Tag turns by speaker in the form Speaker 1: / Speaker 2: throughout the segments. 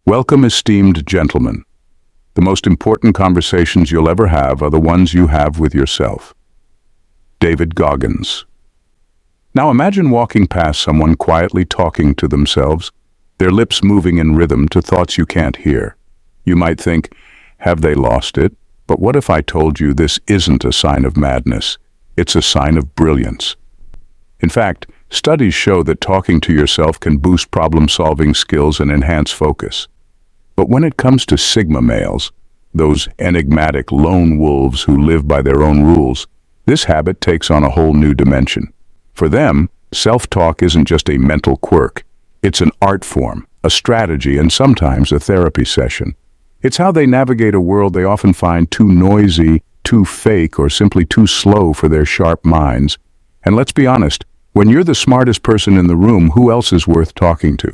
Speaker 1: Welcome, esteemed gentlemen. The most important conversations you'll ever have are the ones you have with yourself. David Goggins. Now imagine walking past someone quietly talking to themselves, their lips moving in rhythm to thoughts you can't hear. You might think, have they lost it? But what if I told you this isn't a sign of madness? It's a sign of brilliance. In fact, studies show that talking to yourself can boost problem-solving skills and enhance focus. But when it comes to Sigma males, those enigmatic lone wolves who live by their own rules, this habit takes on a whole new dimension. For them, self-talk isn't just a mental quirk. It's an art form, a strategy, and sometimes a therapy session. It's how they navigate a world they often find too noisy, too fake, or simply too slow for their sharp minds. And let's be honest, when you're the smartest person in the room, who else is worth talking to?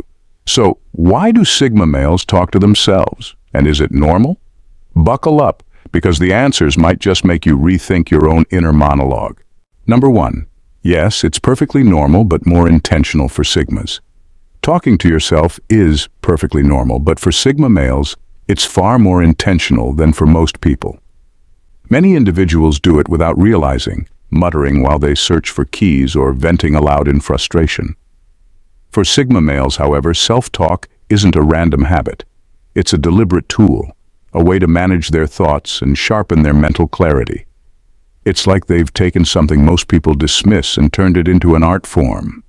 Speaker 1: So, why do Sigma males talk to themselves? And is it normal? Buckle up, because the answers might just make you rethink your own inner monologue. Number 1. Yes, it's perfectly normal, but more intentional for Sigmas. Talking to yourself is perfectly normal, but for Sigma males, it's far more intentional than for most people. Many individuals do it without realizing, muttering while they search for keys or venting aloud in frustration. For Sigma males, however, self-talk isn't a random habit. It's a deliberate tool, a way to manage their thoughts and sharpen their mental clarity. It's like they've taken something most people dismiss and turned it into an art form.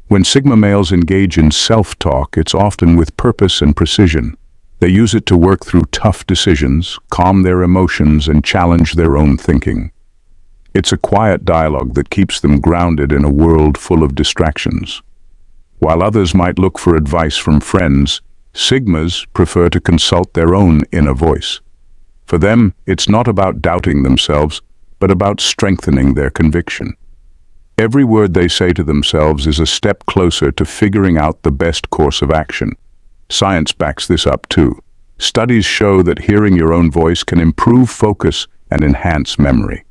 Speaker 1: When Sigma males engage in self-talk, it's often with purpose and precision. They use it to work through tough decisions, calm their emotions, and challenge their own thinking. It's a quiet dialogue that keeps them grounded in a world full of distractions. While others might look for advice from friends, Sigmas prefer to consult their own inner voice. For them, it's not about doubting themselves, but about strengthening their conviction. Every word they say to themselves is a step closer to figuring out the best course of action. Science backs this up too. Studies show that hearing your own voice can improve focus and enhance memory.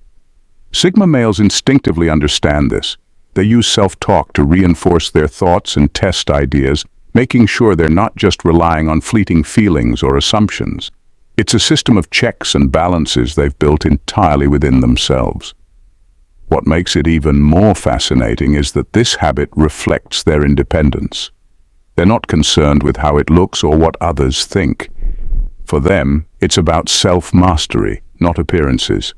Speaker 1: Sigma males instinctively understand this. They use self-talk to reinforce their thoughts and test ideas, making sure they're not just relying on fleeting feelings or assumptions. It's a system of checks and balances they've built entirely within themselves. What makes it even more fascinating is that this habit reflects their independence. They're not concerned with how it looks or what others think. For them, it's about self-mastery, not appearances.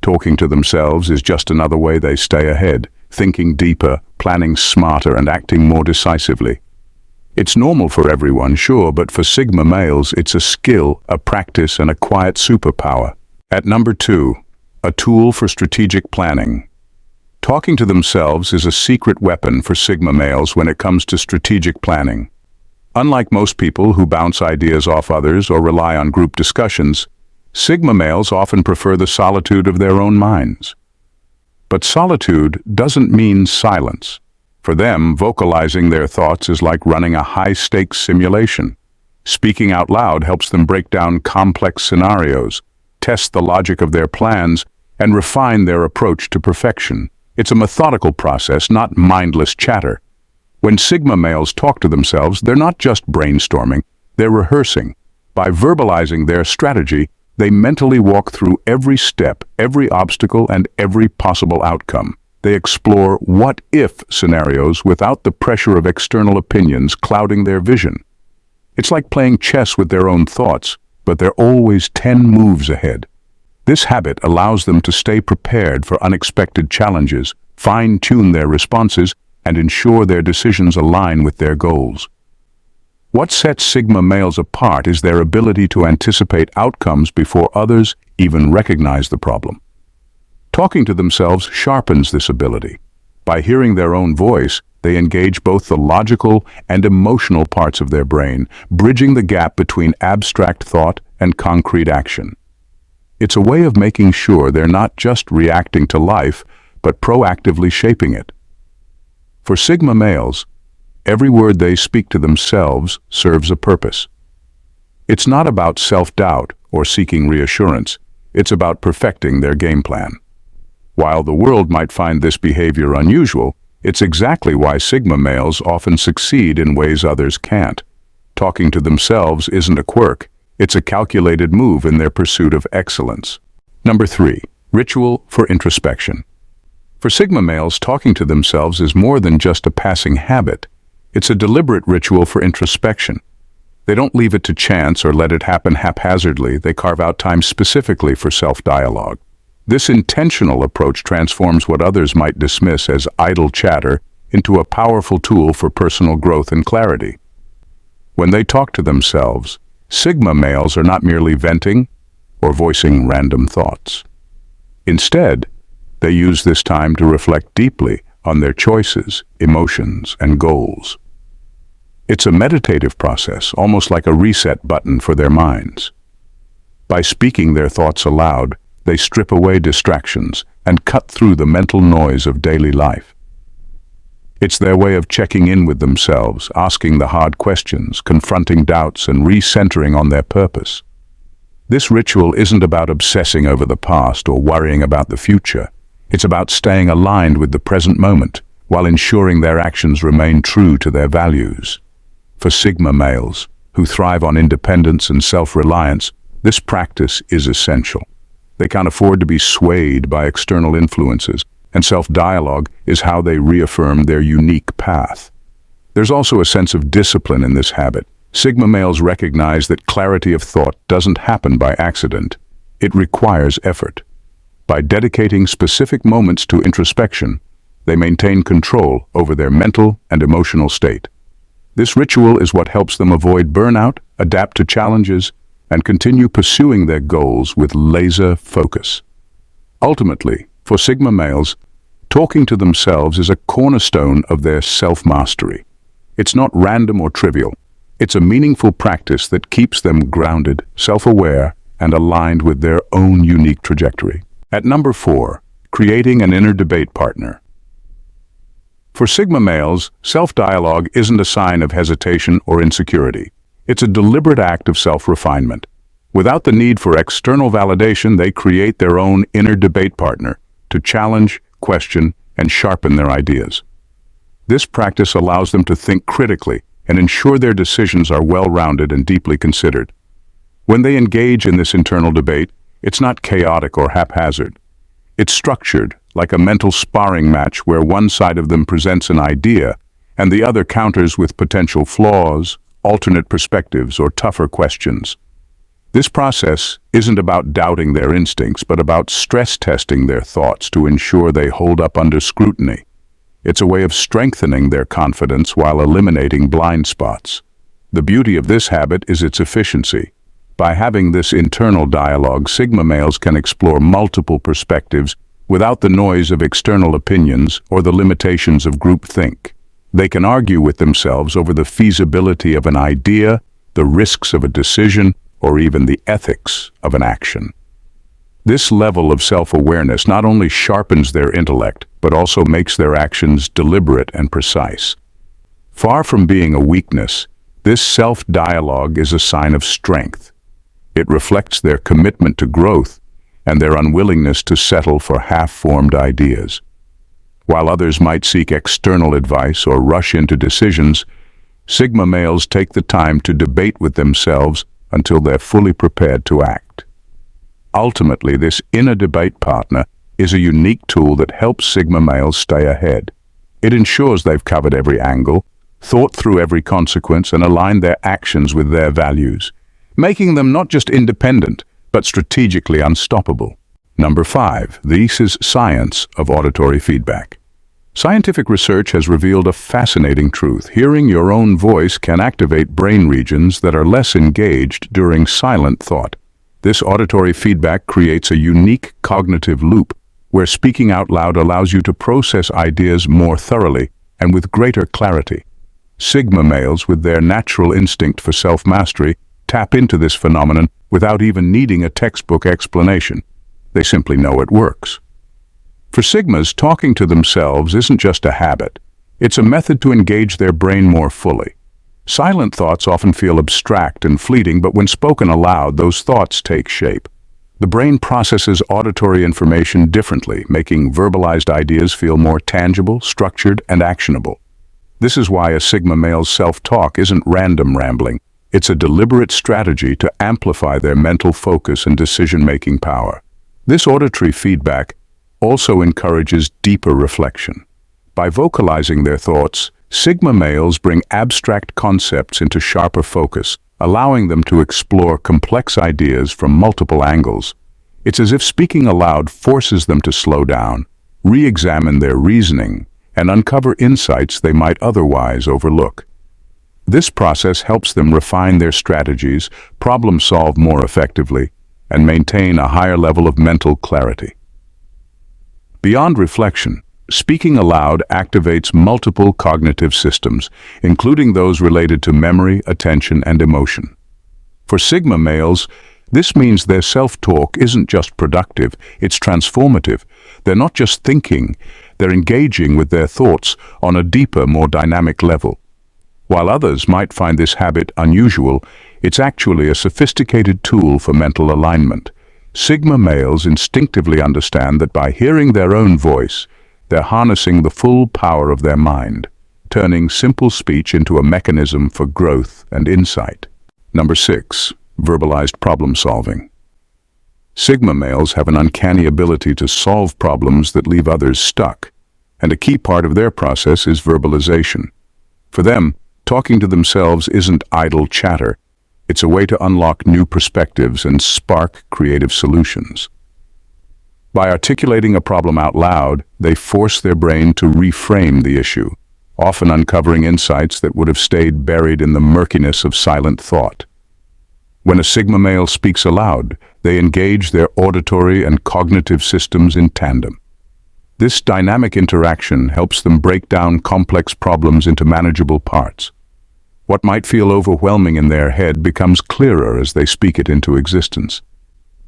Speaker 1: Talking to themselves is just another way they stay ahead, thinking deeper, planning smarter, and acting more decisively. It's normal for everyone, sure, but for Sigma males, it's a skill, a practice, and a quiet superpower. At number 2, a tool for strategic planning. Talking to themselves is a secret weapon for Sigma males when it comes to strategic planning. Unlike most people who bounce ideas off others or rely on group discussions, Sigma males often prefer the solitude of their own minds. But solitude doesn't mean silence. For them, vocalizing their thoughts is like running a high-stakes simulation. Speaking out loud helps them break down complex scenarios, test the logic of their plans, and refine their approach to perfection. It's a methodical process, not mindless chatter. When Sigma males talk to themselves, they're not just brainstorming, they're rehearsing. By verbalizing their strategy, they mentally walk through every step, every obstacle, and every possible outcome. They explore what-if scenarios without the pressure of external opinions clouding their vision. It's like playing chess with their own thoughts, but they're always 10 moves ahead. This habit allows them to stay prepared for unexpected challenges, fine-tune their responses, and ensure their decisions align with their goals. What sets Sigma males apart is their ability to anticipate outcomes before others even recognize the problem. Talking to themselves sharpens this ability. By hearing their own voice, they engage both the logical and emotional parts of their brain, bridging the gap between abstract thought and concrete action. It's a way of making sure they're not just reacting to life, but proactively shaping it. For Sigma males, every word they speak to themselves serves a purpose. It's not about self-doubt or seeking reassurance. It's about perfecting their game plan. While the world might find this behavior unusual, it's exactly why Sigma males often succeed in ways others can't. talking to themselves isn't a quirk, it's a calculated move in their pursuit of excellence. Number 3. Ritual for introspection. For Sigma males, talking to themselves is more than just a passing habit. It's a deliberate ritual for introspection. They don't leave it to chance or let it happen haphazardly. They carve out time specifically for self-dialogue. This intentional approach transforms what others might dismiss as idle chatter into a powerful tool for personal growth and clarity. When they talk to themselves, Sigma males are not merely venting or voicing random thoughts. Instead, they use this time to reflect deeply on their choices, emotions, and goals. It's a meditative process, almost like a reset button for their minds. By speaking their thoughts aloud, they strip away distractions and cut through the mental noise of daily life. It's their way of checking in with themselves, asking the hard questions, confronting doubts, and recentering on their purpose. This ritual isn't about obsessing over the past or worrying about the future. It's about staying aligned with the present moment while ensuring their actions remain true to their values. For Sigma males, who thrive on independence and self-reliance, this practice is essential. They can't afford to be swayed by external influences, and self-dialogue is how they reaffirm their unique path. There's also a sense of discipline in this habit. Sigma males recognize that clarity of thought doesn't happen by accident. It requires effort. By dedicating specific moments to introspection, they maintain control over their mental and emotional state. This ritual is what helps them avoid burnout, adapt to challenges, and continue pursuing their goals with laser focus. Ultimately, for Sigma males, talking to themselves is a cornerstone of their self-mastery. It's not random or trivial. It's a meaningful practice that keeps them grounded, self-aware, and aligned with their own unique trajectory. At number 4, creating an inner debate partner. For Sigma males, self-dialogue isn't a sign of hesitation or insecurity. It's a deliberate act of self-refinement. Without the need for external validation, they create their own inner debate partner to challenge, question, and sharpen their ideas. This practice allows them to think critically and ensure their decisions are well-rounded and deeply considered. When they engage in this internal debate, it's not chaotic or haphazard. It's structured, like a mental sparring match where one side of them presents an idea and the other counters with potential flaws, alternate perspectives, or tougher questions. This process isn't about doubting their instincts, but about stress testing their thoughts to ensure they hold up under scrutiny. It's a way of strengthening their confidence while eliminating blind spots. The beauty of this habit is its efficiency. By having this internal dialogue, Sigma males can explore multiple perspectives without the noise of external opinions or the limitations of groupthink. They can argue with themselves over the feasibility of an idea, the risks of a decision, or even the ethics of an action. This level of self-awareness not only sharpens their intellect, but also makes their actions deliberate and precise. Far from being a weakness, this self-dialogue is a sign of strength. It reflects their commitment to growth and their unwillingness to settle for half-formed ideas. While others might seek external advice or rush into decisions, Sigma males take the time to debate with themselves until they're fully prepared to act. Ultimately, this inner debate partner is a unique tool that helps Sigma males stay ahead. It ensures they've covered every angle, thought through every consequence, and aligned their actions with their values, making them not just independent, but strategically unstoppable. Number 5, this is science of auditory feedback. Scientific research has revealed a fascinating truth. Hearing your own voice can activate brain regions that are less engaged during silent thought. This auditory feedback creates a unique cognitive loop where speaking out loud allows you to process ideas more thoroughly and with greater clarity. Sigma males, with their natural instinct for self-mastery, tap into this phenomenon without even needing a textbook explanation. They simply know it works. For Sigmas, talking to themselves isn't just a habit. It's a method to engage their brain more fully. Silent thoughts often feel abstract and fleeting, but when spoken aloud, those thoughts take shape. The brain processes auditory information differently, making verbalized ideas feel more tangible, structured, and actionable. This is why a Sigma male's self-talk isn't random rambling. It's a deliberate strategy to amplify their mental focus and decision-making power. This auditory feedback also encourages deeper reflection. By vocalizing their thoughts, Sigma males bring abstract concepts into sharper focus, allowing them to explore complex ideas from multiple angles. It's as if speaking aloud forces them to slow down, re-examine their reasoning, and uncover insights they might otherwise overlook. This process helps them refine their strategies, problem-solve more effectively, and maintain a higher level of mental clarity. Beyond reflection, speaking aloud activates multiple cognitive systems, including those related to memory, attention, and emotion. For Sigma males, this means their self-talk isn't just productive, it's transformative. They're not just thinking, they're engaging with their thoughts on a deeper, more dynamic level. While others might find this habit unusual, it's actually a sophisticated tool for mental alignment. Sigma males instinctively understand that by hearing their own voice, they're harnessing the full power of their mind, turning simple speech into a mechanism for growth and insight. Number 6. Verbalized problem solving. Sigma males have an uncanny ability to solve problems that leave others stuck, and a key part of their process is verbalization. For them, talking to themselves isn't idle chatter. It's a way to unlock new perspectives and spark creative solutions. By articulating a problem out loud, they force their brain to reframe the issue, often uncovering insights that would have stayed buried in the murkiness of silent thought. When a Sigma male speaks aloud, they engage their auditory and cognitive systems in tandem. This dynamic interaction helps them break down complex problems into manageable parts. What might feel overwhelming in their head becomes clearer as they speak it into existence.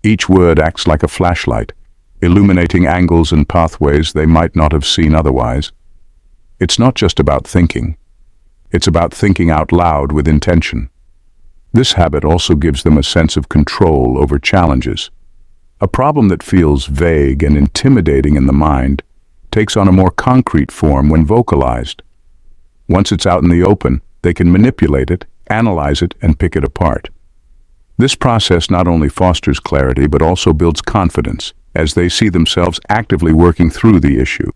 Speaker 1: Each word acts like a flashlight, illuminating angles and pathways they might not have seen otherwise. It's not just about thinking. It's about thinking out loud with intention. This habit also gives them a sense of control over challenges. A problem that feels vague and intimidating in the mind takes on a more concrete form when vocalized. Once it's out in the open, they can manipulate it, analyze it, and pick it apart. This process not only fosters clarity but also builds confidence as they see themselves actively working through the issue.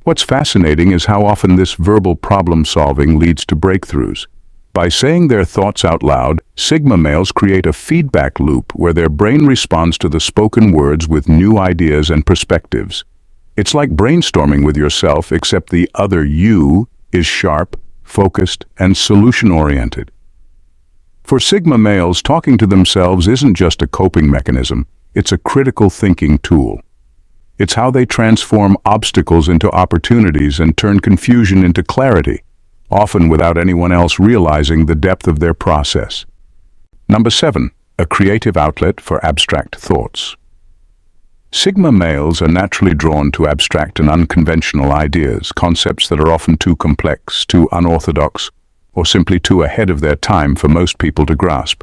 Speaker 1: What's fascinating is how often this verbal problem-solving leads to breakthroughs. By saying their thoughts out loud, Sigma males create a feedback loop where their brain responds to the spoken words with new ideas and perspectives. It's like brainstorming with yourself, except the other you is sharp, focused, and solution-oriented. For Sigma males, talking to themselves isn't just a coping mechanism, it's a critical thinking tool. It's how they transform obstacles into opportunities and turn confusion into clarity, often without anyone else realizing the depth of their process. Number 7. A creative outlet for abstract thoughts. Sigma males are naturally drawn to abstract and unconventional ideas, concepts that are often too complex, too unorthodox, or simply too ahead of their time for most people to grasp.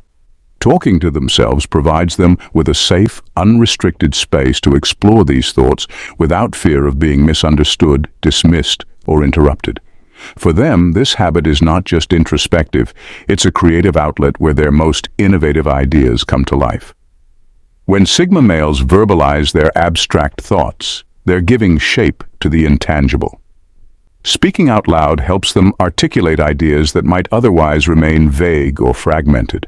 Speaker 1: Talking to themselves provides them with a safe, unrestricted space to explore these thoughts without fear of being misunderstood, dismissed, or interrupted. For them, this habit is not just introspective, it's a creative outlet where their most innovative ideas come to life. When Sigma males verbalize their abstract thoughts, they're giving shape to the intangible. Speaking out loud helps them articulate ideas that might otherwise remain vague or fragmented.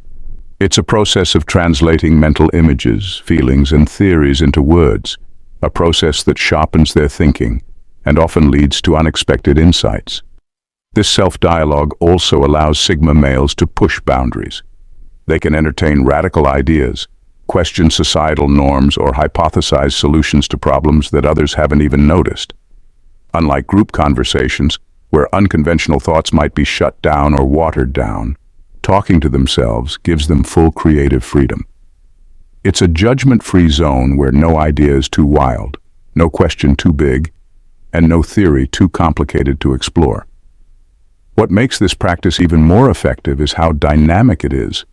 Speaker 1: It's a process of translating mental images, feelings, and theories into words, a process that sharpens their thinking and often leads to unexpected insights. This self-dialogue also allows Sigma males to push boundaries. They can entertain radical ideas, question societal norms, or hypothesize solutions to problems that others haven't even noticed. Unlike group conversations, where unconventional thoughts might be shut down or watered down, talking to themselves gives them full creative freedom. It's a judgment-free zone where no idea is too wild, no question too big, and no theory too complicated to explore. What makes this practice even more effective is how dynamic it is.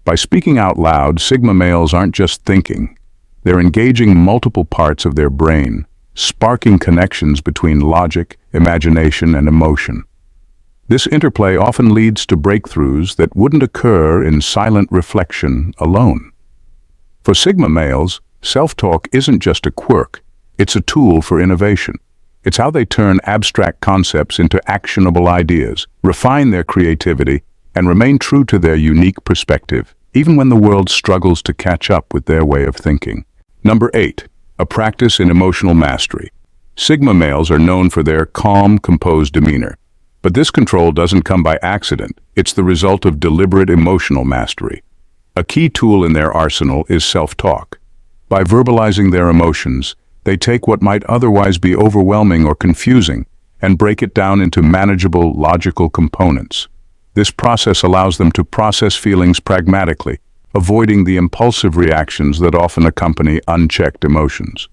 Speaker 1: By speaking out loud, Sigma males aren't just thinking. They're engaging multiple parts of their brain, sparking connections between logic, imagination, and emotion. This interplay often leads to breakthroughs that wouldn't occur in silent reflection alone. For Sigma males, self-talk isn't just a quirk, it's a tool for innovation. It's how they turn abstract concepts into actionable ideas, refine their creativity, and remain true to their unique perspective, even when the world struggles to catch up with their way of thinking. Number 8. A practice in emotional mastery. Sigma males are known for their calm, composed demeanor. But this control doesn't come by accident. It's the result of deliberate emotional mastery. A key tool in their arsenal is self-talk. By verbalizing their emotions, they take what might otherwise be overwhelming or confusing and break it down into manageable, logical components. This process allows them to process feelings pragmatically, avoiding the impulsive reactions that often accompany unchecked emotions.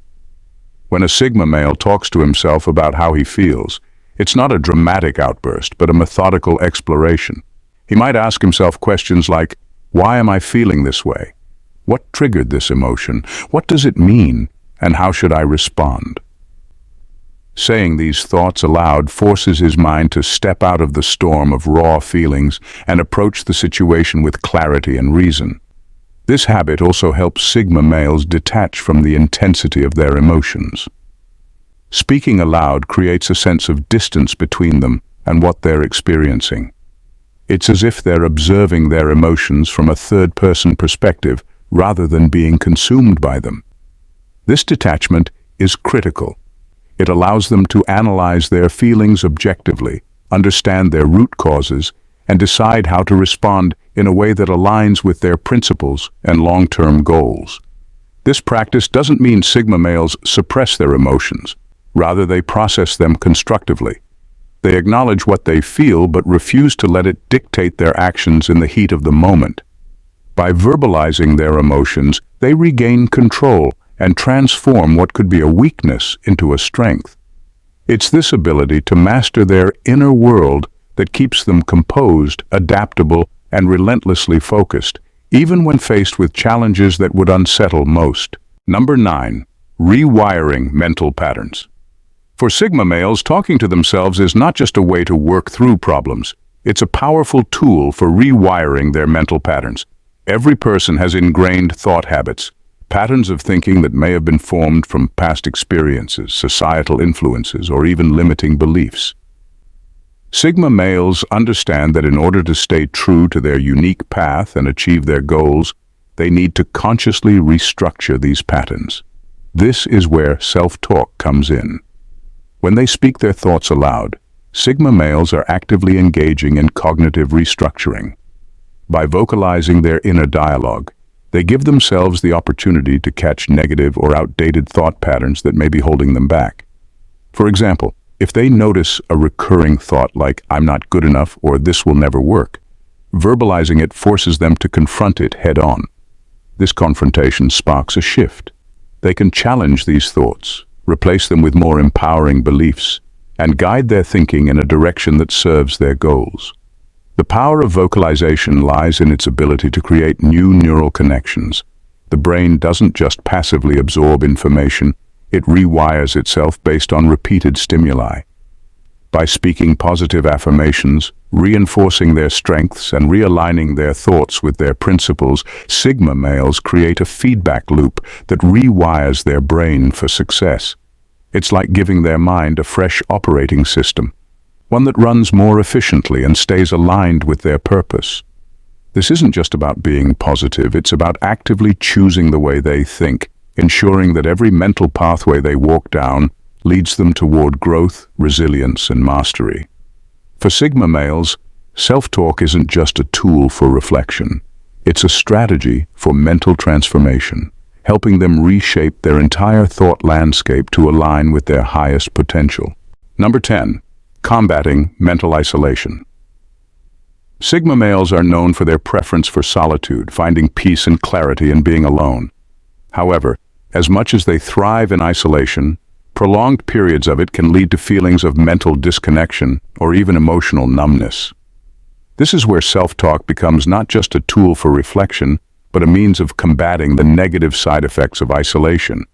Speaker 1: When a Sigma male talks to himself about how he feels, it's not a dramatic outburst, but a methodical exploration. He might ask himself questions like, why am I feeling this way? What triggered this emotion? What does it mean? And how should I respond? Saying these thoughts aloud forces his mind to step out of the storm of raw feelings and approach the situation with clarity and reason. This habit also helps Sigma males detach from the intensity of their emotions. Speaking aloud creates a sense of distance between them and what they're experiencing. It's as if they're observing their emotions from a third-person perspective rather than being consumed by them. This detachment is critical. It allows them to analyze their feelings objectively, understand their root causes, and decide how to respond in a way that aligns with their principles and long-term goals. This practice doesn't mean Sigma males suppress their emotions. Rather, they process them constructively. They acknowledge what they feel but refuse to let it dictate their actions in the heat of the moment. By verbalizing their emotions, they regain control and transform what could be a weakness into a strength. It's this ability to master their inner world that keeps them composed, adaptable, and relentlessly focused, even when faced with challenges that would unsettle most. Number 9. Rewiring mental patterns. For Sigma males, talking to themselves is not just a way to work through problems. It's a powerful tool for rewiring their mental patterns. Every person has ingrained thought habits, patterns of thinking that may have been formed from past experiences, societal influences, or even limiting beliefs. Sigma males understand that in order to stay true to their unique path and achieve their goals, they need to consciously restructure these patterns. This is where self-talk comes in. When they speak their thoughts aloud, Sigma males are actively engaging in cognitive restructuring. By vocalizing their inner dialogue, they give themselves the opportunity to catch negative or outdated thought patterns that may be holding them back. For example, if they notice a recurring thought like, I'm not good enough or this will never work, verbalizing it forces them to confront it head-on. This confrontation sparks a shift. They can challenge these thoughts, replace them with more empowering beliefs, and guide their thinking in a direction that serves their goals. The power of vocalization lies in its ability to create new neural connections. The brain doesn't just passively absorb information, it rewires itself based on repeated stimuli. By speaking positive affirmations, reinforcing their strengths, and realigning their thoughts with their principles, Sigma males create a feedback loop that rewires their brain for success. It's like giving their mind a fresh operating system, one that runs more efficiently and stays aligned with their purpose. This isn't just about being positive, it's about actively choosing the way they think, ensuring that every mental pathway they walk down leads them toward growth, resilience, and mastery. For Sigma males, self-talk isn't just a tool for reflection. It's a strategy for mental transformation, helping them reshape their entire thought landscape to align with their highest potential. Number 10. Combating mental isolation. Sigma males are known for their preference for solitude, finding peace and clarity in being alone. However, as much as they thrive in isolation, prolonged periods of it can lead to feelings of mental disconnection or even emotional numbness. This is where self-talk becomes not just a tool for reflection, but a means of combating the negative side effects of isolation.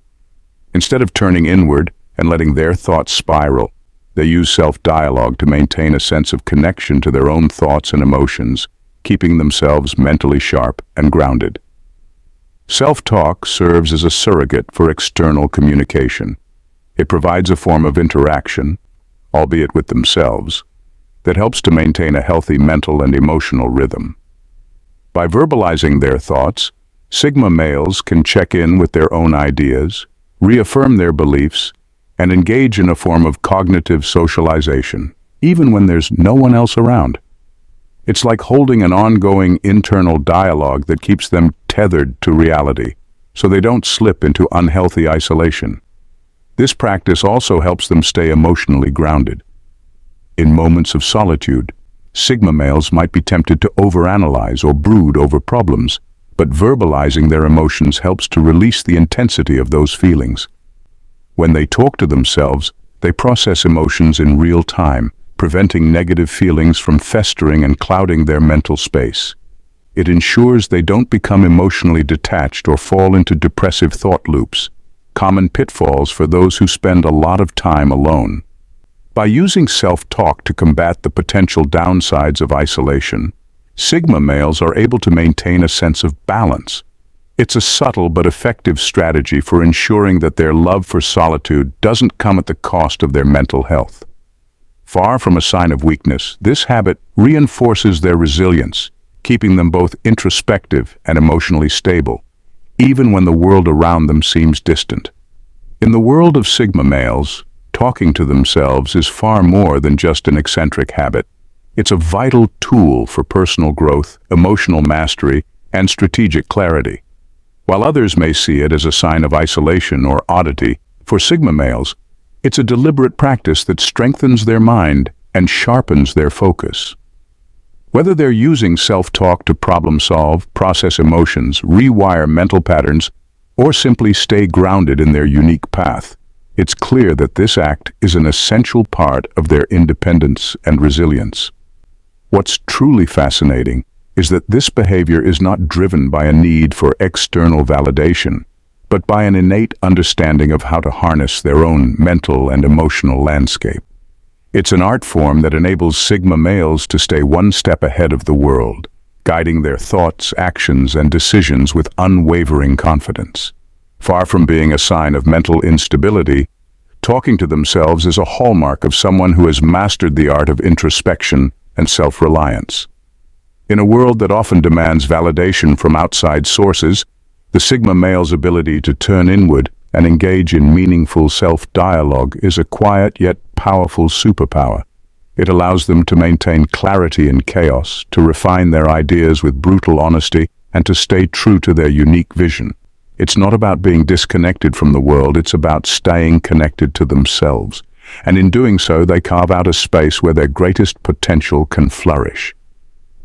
Speaker 1: Instead of turning inward and letting their thoughts spiral, They use self-dialogue to maintain a sense of connection to their own thoughts and emotions, keeping themselves mentally sharp and grounded. Self-talk serves as a surrogate for external communication. It provides a form of interaction, albeit with themselves, that helps to maintain a healthy mental and emotional rhythm. By verbalizing their thoughts, Sigma males can check in with their own ideas, reaffirm their beliefs, and engage in a form of cognitive socialization, even when there's no one else around. It's like holding an ongoing internal dialogue that keeps them tethered to reality, so they don't slip into unhealthy isolation. This practice also helps them stay emotionally grounded. In moments of solitude, Sigma males might be tempted to overanalyze or brood over problems, but verbalizing their emotions helps to release the intensity of those feelings. When they talk to themselves, they process emotions in real time, preventing negative feelings from festering and clouding their mental space. It ensures they don't become emotionally detached or fall into depressive thought loops, common pitfalls for those who spend a lot of time alone. By using self-talk to combat the potential downsides of isolation, Sigma males are able to maintain a sense of balance. It's a subtle but effective strategy for ensuring that their love for solitude doesn't come at the cost of their mental health. Far from a sign of weakness, this habit reinforces their resilience, keeping them both introspective and emotionally stable, even when the world around them seems distant. In the world of Sigma males, talking to themselves is far more than just an eccentric habit. It's a vital tool for personal growth, emotional mastery, and strategic clarity. While others may see it as a sign of isolation or oddity, for Sigma males, it's a deliberate practice that strengthens their mind and sharpens their focus. Whether they're using self-talk to problem-solve, process emotions, rewire mental patterns, or simply stay grounded in their unique path, it's clear that this act is an essential part of their independence and resilience. What's truly fascinating is that this behavior is not driven by a need for external validation, but by an innate understanding of how to harness their own mental and emotional landscape. It's an art form that enables Sigma males to stay one step ahead of the world, guiding their thoughts, actions, and decisions with unwavering confidence. Far from being a sign of mental instability, talking to themselves is a hallmark of someone who has mastered the art of introspection and self-reliance. In a world that often demands validation from outside sources, the Sigma male's ability to turn inward and engage in meaningful self-dialogue is a quiet yet powerful superpower. It allows them to maintain clarity in chaos, to refine their ideas with brutal honesty, and to stay true to their unique vision. It's not about being disconnected from the world, it's about staying connected to themselves. And in doing so, they carve out a space where their greatest potential can flourish.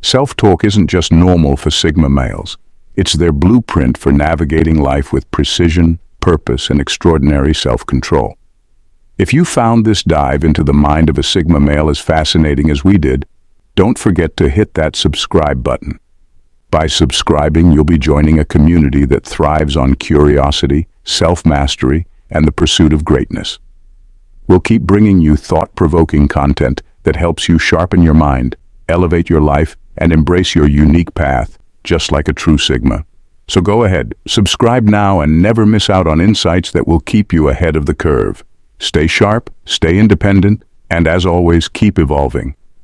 Speaker 1: Self-talk isn't just normal for Sigma males. It's their blueprint for navigating life with precision, purpose, and extraordinary self-control. If you found this dive into the mind of a Sigma male as fascinating as we did, don't forget to hit that subscribe button. By subscribing, you'll be joining a community that thrives on curiosity, self-mastery, and the pursuit of greatness. We'll keep bringing you thought-provoking content that helps you sharpen your mind, elevate your life, and embrace your unique path, just like a true Sigma. So go ahead, subscribe now and never miss out on insights that will keep you ahead of the curve. Stay sharp, stay independent, and as always, keep evolving.